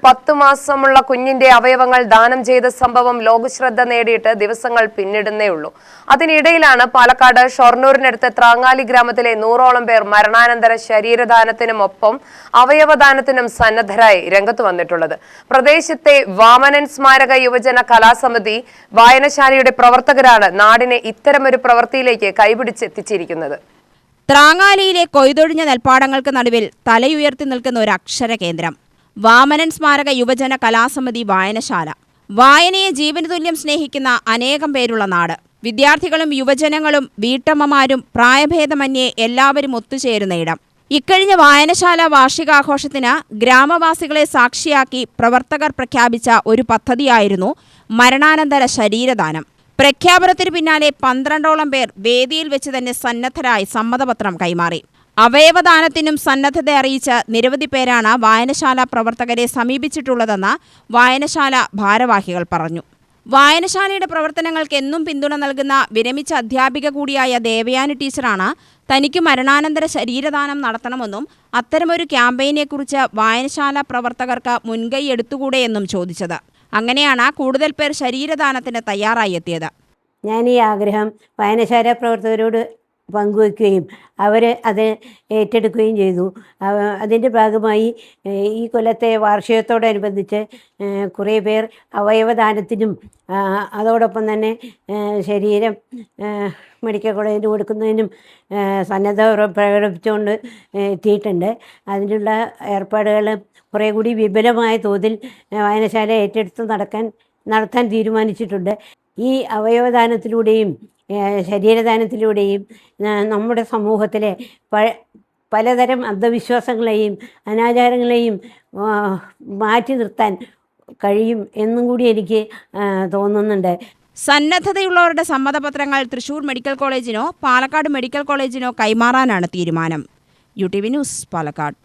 10 മാസമുള്ള കുഞ്ഞിന്റെ അവയവങ്ങൾ ദാനം ചെയ്ത സംഭവം ലോകശ്രദ്ധ നേടിയിട്ട് ദിവസങ്ങൾ പിന്നിടുന്നേയുള്ളൂ. അതിനിടയിലാണ് പാലക്കാട് ഷൊർണൂരിനടുത്ത് ത്രാങ്ങാലി ഗ്രാമത്തിലെ 100ഓളം പേർ മരണാനന്തര ശരീരദാനത്തിനുമൊപ്പം അവയവദാനത്തിനും സന്നദ്ധരായി രംഗത്ത് വന്നിട്ടുള്ളത്. പ്രദേശത്തെ വാമനൻ സ്മാരക യുവജന കലാസമിതി വായനശാലയുടെ പ്രവർത്തകരാണ് നാടിനെ ഇത്തരമൊരു പ്രവൃത്തിയിലേക്ക് കൈപിടിച്ചെത്തിച്ചിരിക്കുന്നത്. ത്രാങ്ങാലിയിലെ കൊയ്തൊഴിഞ്ഞ നെൽപ്പാടങ്ങൾക്ക് നടുവിൽ തലയുയർത്തി നിൽക്കുന്ന ഒരു അക്ഷര കേന്ദ്രം. വാമനൻ സ്മാരക യുവജന കലാസമിതി വായനശാല. വായനയെ ജീവനതുല്യം സ്നേഹിക്കുന്ന അനേകം പേരുള്ള നാട്. വിദ്യാർത്ഥികളും യുവജനങ്ങളും വീട്ടമ്മമാരും പ്രായഭേദമന്യേ എല്ലാവരും ഒത്തുചേരുന്ന ഇടം. ഇക്കഴിഞ്ഞ വായനശാല വാർഷികാഘോഷത്തിന് ഗ്രാമവാസികളെ സാക്ഷിയാക്കി പ്രവർത്തകർ പ്രഖ്യാപിച്ച ഒരു പദ്ധതിയായിരുന്നു മരണാനന്തര ശരീരദാനം. പ്രഖ്യാപനത്തിന് പിന്നാലെ 12ഓളം പേർ വേദിയിൽ വെച്ച് തന്നെ സന്നദ്ധരായി സമ്മതപത്രം കൈമാറി. അവയവദാനത്തിനും സന്നദ്ധത അറിയിച്ച നിരവധി പേരാണ് വായനശാല പ്രവർത്തകരെ സമീപിച്ചിട്ടുള്ളതെന്ന് വായനശാല ഭാരവാഹികൾ പറഞ്ഞു. വായനശാലയുടെ പ്രവർത്തനങ്ങൾക്ക് എന്നും പിന്തുണ നൽകുന്ന വിരമിച്ച അധ്യാപിക കൂടിയായ ദേവയാനി ടീച്ചറാണ് തനിക്ക് മരണാനന്തര ശരീരദാനം നടത്തണമെന്നും അത്തരമൊരു ക്യാമ്പയിനെക്കുറിച്ച് വായനശാല പ്രവർത്തകർക്ക് മുൻകൈ എടുത്തുകൂടെയെന്നും ചോദിച്ചത്. അങ്ങനെയാണ് കൂടുതൽ പേർ ശരീരദാനത്തിന് തയ്യാറായി എത്തിയത്. ഞാൻ ഈ ആഗ്രഹം വായനശാല പ്രവർത്തകരോട് പങ്കുവയ്ക്കുകയും അവർ അത് ഏറ്റെടുക്കുകയും ചെയ്തു. അതിൻ്റെ ഭാഗമായി ഈ കൊല്ലത്തെ വാർഷികത്തോടനുബന്ധിച്ച് കുറേ പേർ അവയവദാനത്തിനും അതോടൊപ്പം തന്നെ ശരീരം മെഡിക്കൽ കോളേജിന് കൊടുക്കുന്നതിനും സന്നദ്ധ പ്രകടിപ്പിച്ചുകൊണ്ട് എത്തിയിട്ടുണ്ട്. അതിനുള്ള ഏർപ്പാടുകൾ കുറേ കൂടി വിപുലമായ തോതിൽ വായനശാല ഏറ്റെടുത്ത് നടത്താൻ തീരുമാനിച്ചിട്ടുണ്ട്. ഈ അവയവദാനത്തിലൂടെയും ശരീരദാനത്തിലൂടെയും നമ്മുടെ സമൂഹത്തിലെ പലതരം അന്ധവിശ്വാസങ്ങളെയും അനാചാരങ്ങളെയും മാറ്റി നിർത്താൻ കഴിയും എന്നും കൂടി എനിക്ക് തോന്നുന്നുണ്ട്. സന്നദ്ധതയുള്ളവരുടെ സമ്മതപത്രങ്ങൾ തൃശൂർ മെഡിക്കൽ കോളേജിനോ പാലക്കാട് മെഡിക്കൽ കോളേജിനോ കൈമാറാനാണ് തീരുമാനം. UTV news, Palakkad.